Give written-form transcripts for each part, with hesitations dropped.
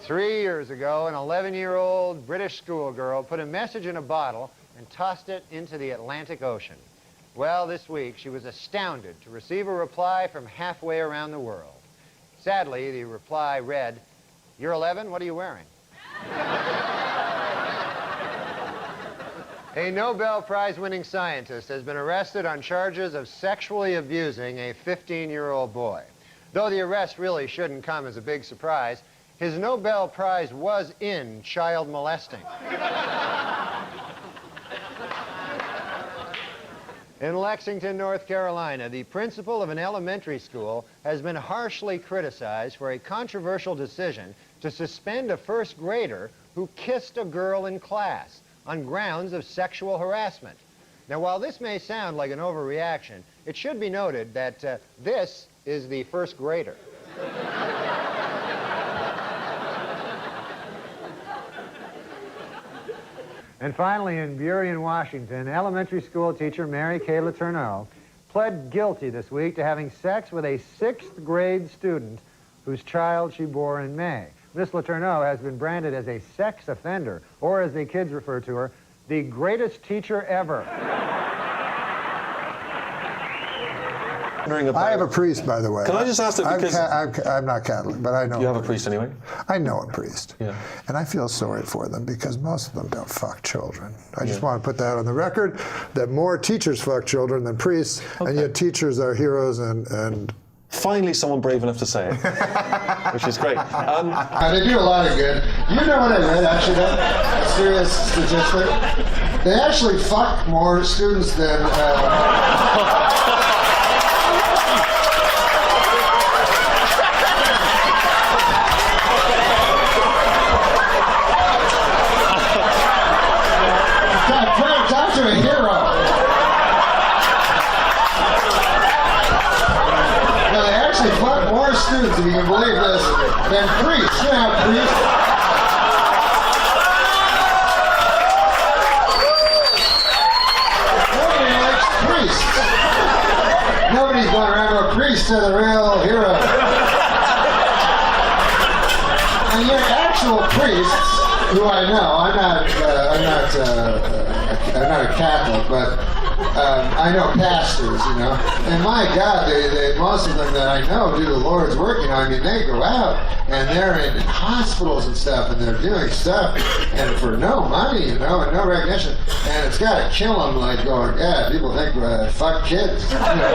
3 years ago, an 11-year-old British schoolgirl put a message in a bottle and tossed it into the Atlantic Ocean. Well, this week, she was astounded to receive a reply from halfway around the world. Sadly, the reply read, "You're 11, what are you wearing?" A Nobel Prize-winning scientist has been arrested on charges of sexually abusing a 15-year-old boy. Though the arrest really shouldn't come as a big surprise, his Nobel Prize was in child molesting. In Lexington, North Carolina, the principal of an elementary school has been harshly criticized for a controversial decision to suspend a first grader who kissed a girl in class on grounds of sexual harassment. Now, while this may sound like an overreaction, it should be noted that this is the first grader. And finally, in Burien, Washington, elementary school teacher Mary Kay Letourneau pled guilty this week to having sex with a 6th grade student whose child she bore in May. Miss Letourneau has been branded as a sex offender, or as the kids refer to her, the greatest teacher ever. I have a priest, by the way. Can I just ask that because... I'm not Catholic, but I know You have a priest anyway? I know a priest. Yeah. And I feel sorry for them because most of them don't fuck children. I just want to put that on the record, that more teachers fuck children than priests, and yet teachers are heroes and Finally someone brave enough to say it, which is great. They do a lot of good. You know what I read, actually, that serious statistic? They actually fuck more students than... Talk to a hero. No, they actually fuck more students, if you can believe this, than priests. You know how priests... Nobody likes priests. Nobody's going around with priests are the real hero. And yet actual priests, who I know, I'm not a Catholic, but I know pastors, you know, and my God, most of them that I know do the Lord's work, you know. I mean, they go out and they're in hospitals and stuff, and they're doing stuff, and for no money, you know, and no recognition, and it's got to kill them, like going, yeah, people think, fuck kids. You know?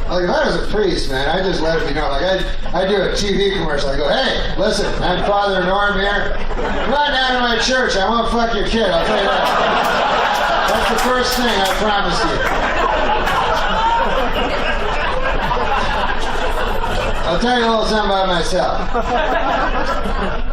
Like, if I was a priest, man, I just let it be known. Like, I do a TV commercial. I go, hey, listen, I'm Father Norm here. Come on down to my church. I won't fuck your kid. I'll tell you that. That's the first thing, I promise you. I'll tell you a little something about myself.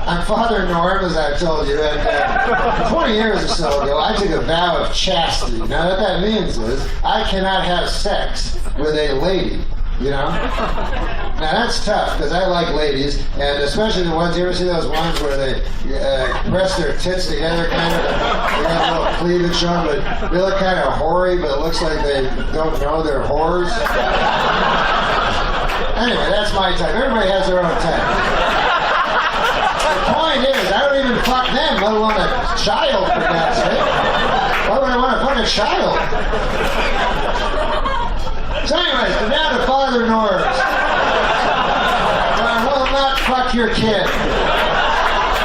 I'm Father Norm, as I've told you, and 20 years or so ago, I took a vow of chastity. Now, what that means is I cannot have sex with a lady, you know? Now, that's tough, because I like ladies, and especially the ones, you ever see those ones where they press their tits together, kind of, they got a little cleavage on, but they look kind of hoary, but it looks like they don't know they're whores? Anyway, that's my type. Everybody has their own type. The point is, I don't even fuck them, let alone a child, for God's sake. Why would I want to fuck a child? So anyways, now to Father Norm. I will not fuck your kid.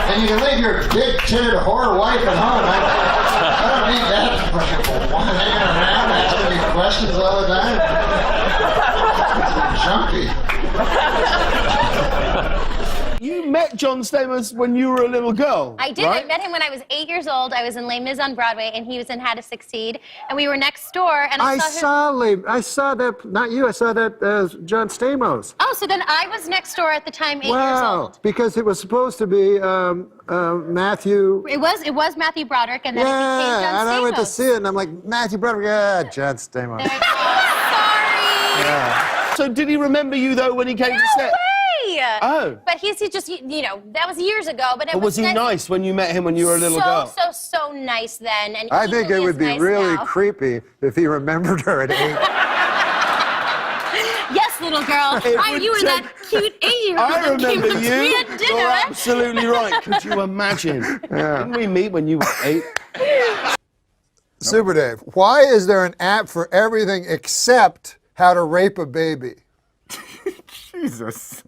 And you can leave your big-titted whore wife at home. I don't need that hanging around asking me questions all the time. Jumpy. You met John Stamos when you were a little girl. I did. Right? I met him when I was 8 years old. I was in Les Mis on Broadway, and he was in How to Succeed. And we were next door, and I saw that, not you, I saw that John Stamos. Oh, so then I was next door at the time, 8 years old. Because it was supposed to be Matthew. It was Matthew Broderick, and then it became John Stamos. And I went to see it, and I'm like, Matthew Broderick, John Stamos. Sorry. Yeah. So did he remember you, though, when he came to set? Way! Oh. But he just, you know, that was years ago. But was he nice when you met him when you were a little girl? So nice then. And I think it would be nice really now. creepy if he remembered her at 8. Yes, little girl. You were that cute 8-year-old I that came remember up to me you. at dinner. You're absolutely right. Could you imagine? Didn't we meet when you were 8? Super Dave, why is there an app for everything except how to rape a baby? Jesus.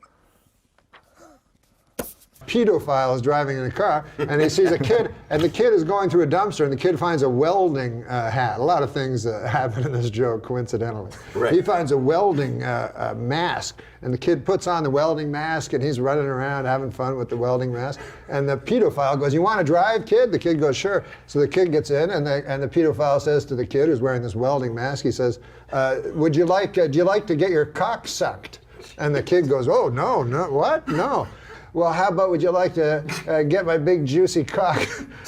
Pedophile is driving in a car and he sees a kid and the kid is going through a dumpster and the kid finds a welding hat. A lot of things happen in this joke coincidentally. Right. He finds a welding mask and the kid puts on the welding mask and he's running around having fun with the welding mask and the pedophile goes, "You want to drive, kid?" The kid goes, "Sure." So the kid gets in and the pedophile says to the kid who's wearing this welding mask, he says, do you like to get your cock sucked?" And the kid goes, "Oh, no, what? No." "Well, how about would you like to get my big juicy cock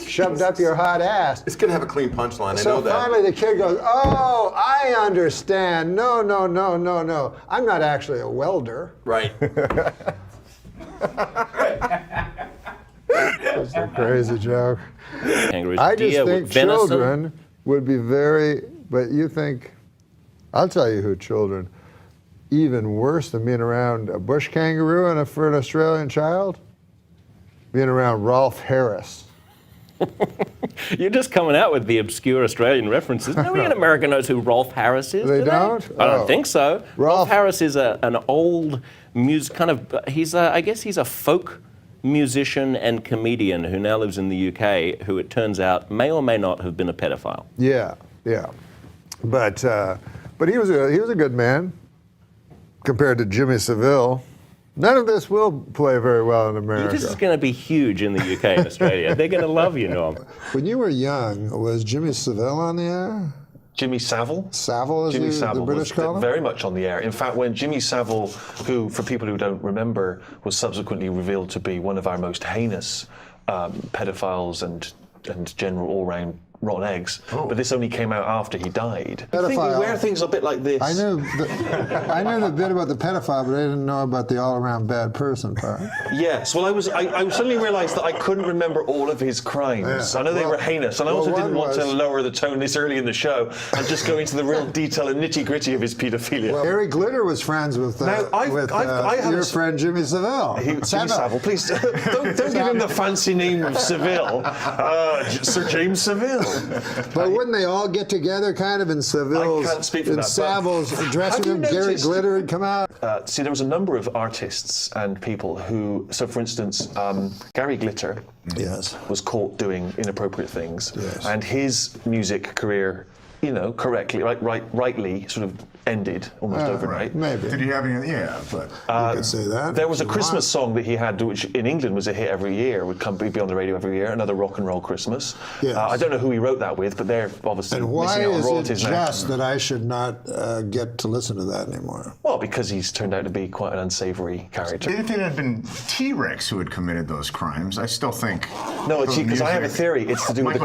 shoved up your hot ass?" It's gonna have a clean punchline. I So know that. finally the kid goes, "Oh, I understand. No. I'm not actually a welder." Right. It's a crazy joke. Kangaroos I just deer think with venison. children would be very, but you think, I'll tell you who children, even worse than being around a bush kangaroo for an Australian child, being around Rolf Harris. You're just coming out with the obscure Australian references. Nobody in America knows who Rolf Harris is. They do don't? I don't Oh. think so. Rolf Harris is an old I guess he's a folk musician and comedian who now lives in the UK, who it turns out may or may not have been a pedophile. Yeah. But he was a good man compared to Jimmy Savile. None of this will play very well in America. This is going to be huge in the UK and Australia. They're going to love you, Norm. When you were young, was Jimmy Savile on the air? Jimmy Savile. Savile, as Jimmy the Savile British was call him? very much on the air. In fact, when Jimmy Savile, who, for people who don't remember, was subsequently revealed to be one of our most heinous pedophiles and general all-round rotten eggs, but this only came out after he died. I think we wear things a bit like this. I knew the bit about the pedophile, but I didn't know about the all-around bad person part. Yes, well, I suddenly realised that I couldn't remember all of his crimes. Yeah. I know they were heinous, and I also didn't want to lower the tone this early in the show and just go into the real detail and nitty-gritty of his paedophilia. Well, Harry Glitter was friends with your friend Jimmy Savile. Jimmy Savile, please don't give him the fancy name of Seville, Sir James Seville. But wouldn't they all get together, kind of in Savile's, I can't speak for that, Savile's dressing room? Gary noticed- Glitter would come out. See, there was a number of artists and people who, so for instance, Gary Glitter was caught doing inappropriate things, and his music career, rightly sort of ended almost overnight. Maybe. Did he have any? Yeah, but you could say that. There was a Christmas song that he had, which in England was a hit every year, be on the radio every year, another rock and roll Christmas. Yes. I don't know who he wrote that with, but they're obviously And why missing out on is it royalties now. just that I should not get to listen to that anymore? Well, because he's turned out to be quite an unsavory character. if it had been T-Rex who had committed those crimes, I still think. No, because I have a theory. It's to do with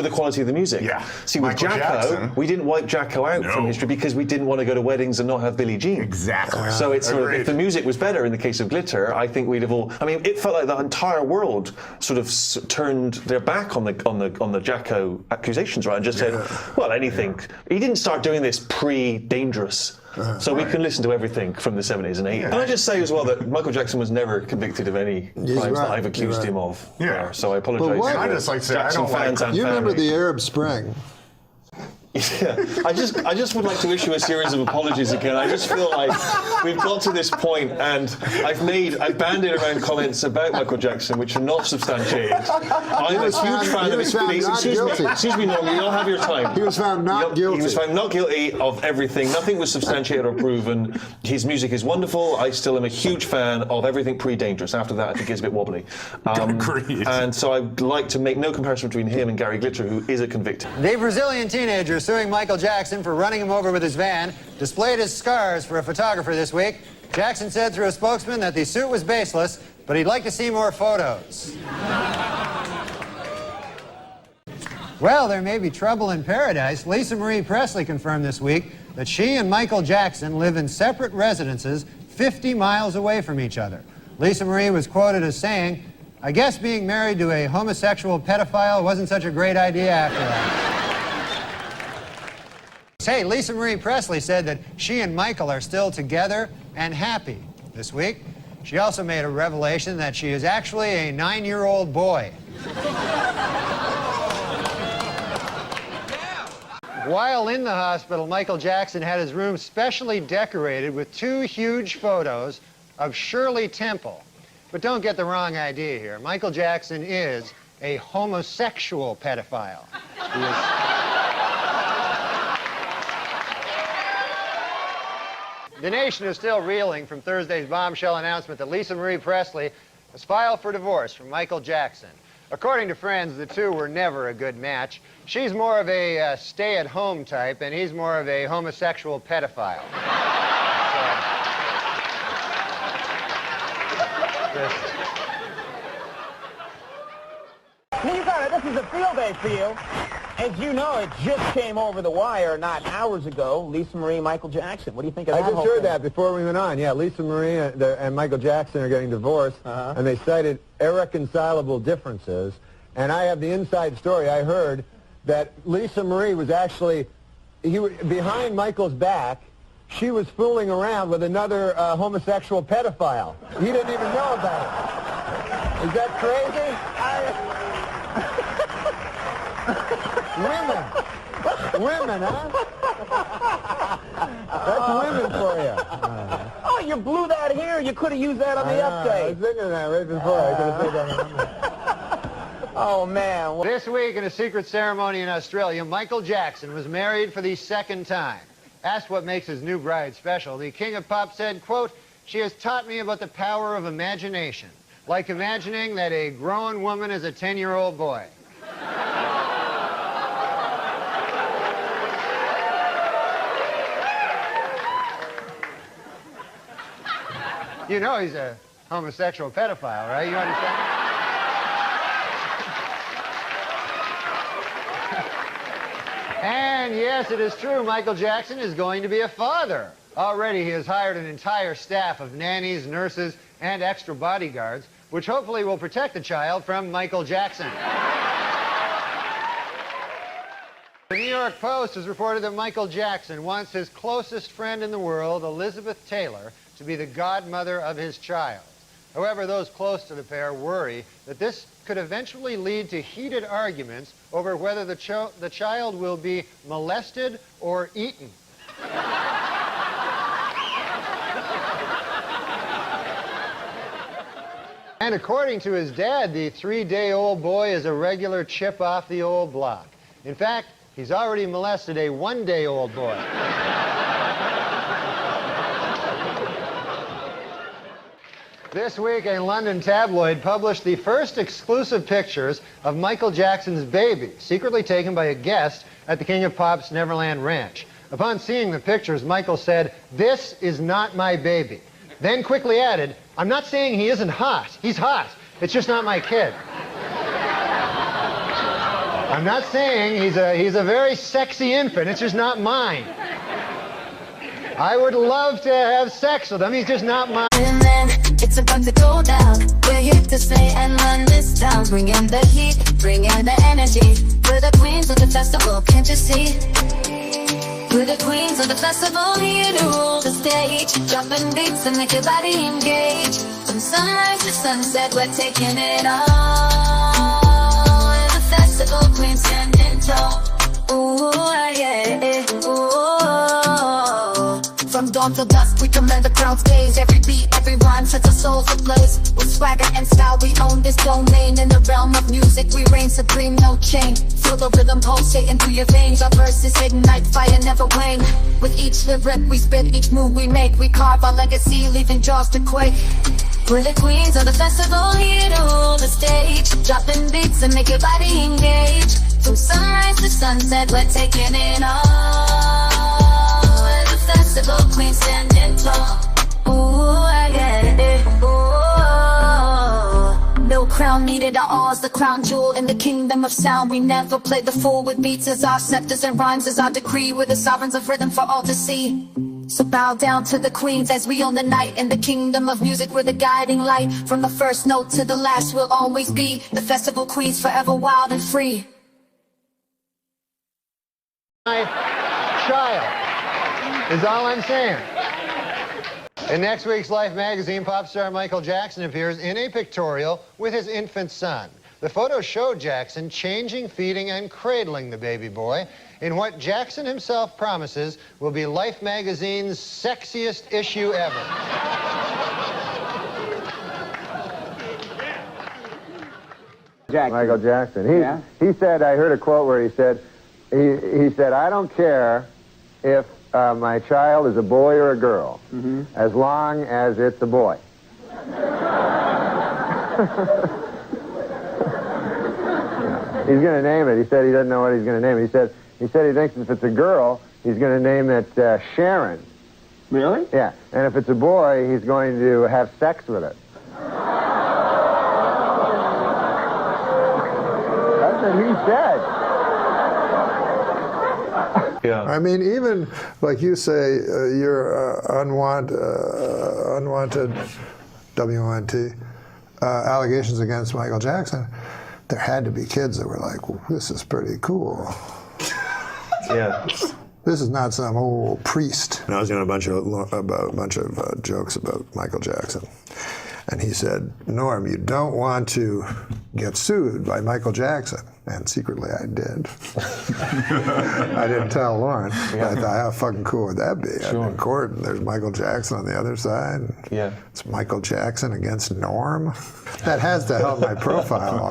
the quality of the music. Yeah. See, with Michael Jackson. we didn't wipe Jacko out from history because we didn't want to go to weddings and not have Billie Jean. Exactly. So it's sort of, Agreed. if the music was better in the case of Glitter, I think we'd have all. I mean, it felt like the entire world sort of turned their back on the Jacko accusations, right, and just said, well, anything. He didn't start doing this pre-Dangerous. So we can listen to everything from the 70s and 80s. Can I just say as well that Michael Jackson was never convicted of any crimes that I've accused him of. Yeah. So I apologise. what- to I just like to say, I Jackson don't like- fans and You remember family. the Arab Spring? Yeah, I just would like to issue a series of apologies again. I just feel like we've got to this point, and I've bandied around comments about Michael Jackson which are not substantiated. I'm a huge fan of his police. Excuse me, Norman, you'll have your time. He was found not guilty. He was found not guilty of everything. Nothing was substantiated or proven. His music is wonderful. I still am a huge fan of everything pre-Dangerous. After that, I think it's a bit wobbly. Agreed. And so I'd like to make no comparison between him and Gary Glitter, who is a convicted. The Brazilian teenager suing Michael Jackson for running him over with his van displayed his scars for a photographer this week. Jackson said through a spokesman that the suit was baseless, but he'd like to see more photos. Well, there may be trouble in paradise. Lisa Marie Presley confirmed this week that she and Michael Jackson live in separate residences 50 miles away from each other. Lisa Marie was quoted as saying, "I guess being married to a homosexual pedophile wasn't such a great idea after all." Hey, Lisa Marie Presley said that she and Michael are still together and happy. This week, she also made a revelation that she is actually a 9-year-old boy. While in the hospital, Michael Jackson had his room specially decorated with 2 huge photos of Shirley Temple. But don't get the wrong idea here. Michael Jackson is a homosexual pedophile. The nation is still reeling from Thursday's bombshell announcement that Lisa Marie Presley has filed for divorce from Michael Jackson. According to friends, the two were never a good match. She's more of a stay-at-home type, and he's more of a homosexual pedophile. This is a field day for you. As you know, it just came over the wire not hours ago. Lisa Marie, Michael Jackson. What do you think of that? I just heard that before we went on. Yeah, Lisa Marie and Michael Jackson are getting divorced, and they cited irreconcilable differences. And I have the inside story. I heard that Lisa Marie was actually behind Michael's back. She was fooling around with another homosexual pedophile. He didn't even know about it. Is that crazy? Women, huh? That's women for you. Oh, you blew that here. You could have used that on the update. I was thinking of that right before. I could have said that on the Oh, man. This week, in a secret ceremony in Australia, Michael Jackson was married for the 2nd time. Asked what makes his new bride special, the King of Pop said, quote, "She has taught me about the power of imagination, like imagining that a grown woman is a 10-year-old boy." You know he's a homosexual pedophile, right? You understand? And yes, it is true, Michael Jackson is going to be a father. Already he has hired an entire staff of nannies, nurses, and extra bodyguards, which hopefully will protect the child from Michael Jackson. The New York Post has reported that Michael Jackson wants his closest friend in the world, Elizabeth Taylor, to be the godmother of his child. However, those close to the pair worry that this could eventually lead to heated arguments over whether the child will be molested or eaten. And according to his dad, the 3-day-old boy is a regular chip off the old block. In fact, he's already molested a 1-day-old boy. This week, a London tabloid published the first exclusive pictures of Michael Jackson's baby, secretly taken by a guest at the King of Pop's Neverland Ranch. Upon seeing the pictures, Michael said, "This is not my baby." Then quickly added, "I'm not saying he isn't hot. He's hot. It's just not my kid." I'm not saying he's a very sexy infant. It's just not mine. I would love to have sex with him. He's just not mine. It's about to go down. We're here to stay and run this town. Bring in the heat, bring in the energy. We're the queens of the festival, can't you see? We're the queens of the festival, here to rule the stage. Dropping beats and make your body engage. From sunrise to sunset, we're taking it all. We're the festival queens standing tall. Ooh, yeah, ooh. From dawn till dusk, we command the crowd's gaze. Every beat, every rhyme sets our souls ablaze. With swagger and style, we own this domain. In the realm of music, we reign supreme, no chain. Feel the rhythm pulsating through your veins. Our verses ignite fire, never wane. With each lyric we spit, each move we make, we carve our legacy, leaving jaws to quake. We're the queens of the festival, here to rule the stage. Dropping beats and make your body engage. From sunrise to sunset, we're taking it all. Festival queen standing tall. Ooh, I get it. Ooh. No crown needed, our all's the crown jewel in the kingdom of sound. We never play the fool with beats as our scepters and rhymes as our decree. We're the sovereigns of rhythm for all to see. So bow down to the queens as we own the night. In the kingdom of music, we're the guiding light. From the first note to the last, we'll always be the festival queens, forever wild and free. My child is all I'm saying. In next week's Life magazine, pop star Michael Jackson appears in a pictorial with his infant son. The photos show Jackson changing, feeding, and cradling the baby boy in what Jackson himself promises will be Life magazine's sexiest issue ever. Michael Jackson. He said, I heard a quote where he said, I don't care if my child is a boy or a girl, as long as it's a boy. He's going to name it. He said he doesn't know what he's going to name it. He said he thinks if it's a girl, he's going to name it Sharon. Really? Yeah. And if it's a boy, he's going to have sex with it. That's what he said. Yeah. I mean, even like you say, your unwanted, WNT, allegations against Michael Jackson, there had to be kids that were like, well, this is pretty cool. Yeah. This is not some old priest. And I was doing a bunch of jokes about Michael Jackson. And he said, Norm, you don't want to get sued by Michael Jackson. And secretly I did. I didn't tell Lauren. But I thought, how fucking cool would that be? Sure. I'm in court and there's Michael Jackson on the other side. Yeah. It's Michael Jackson against Norm. That has to help my profile.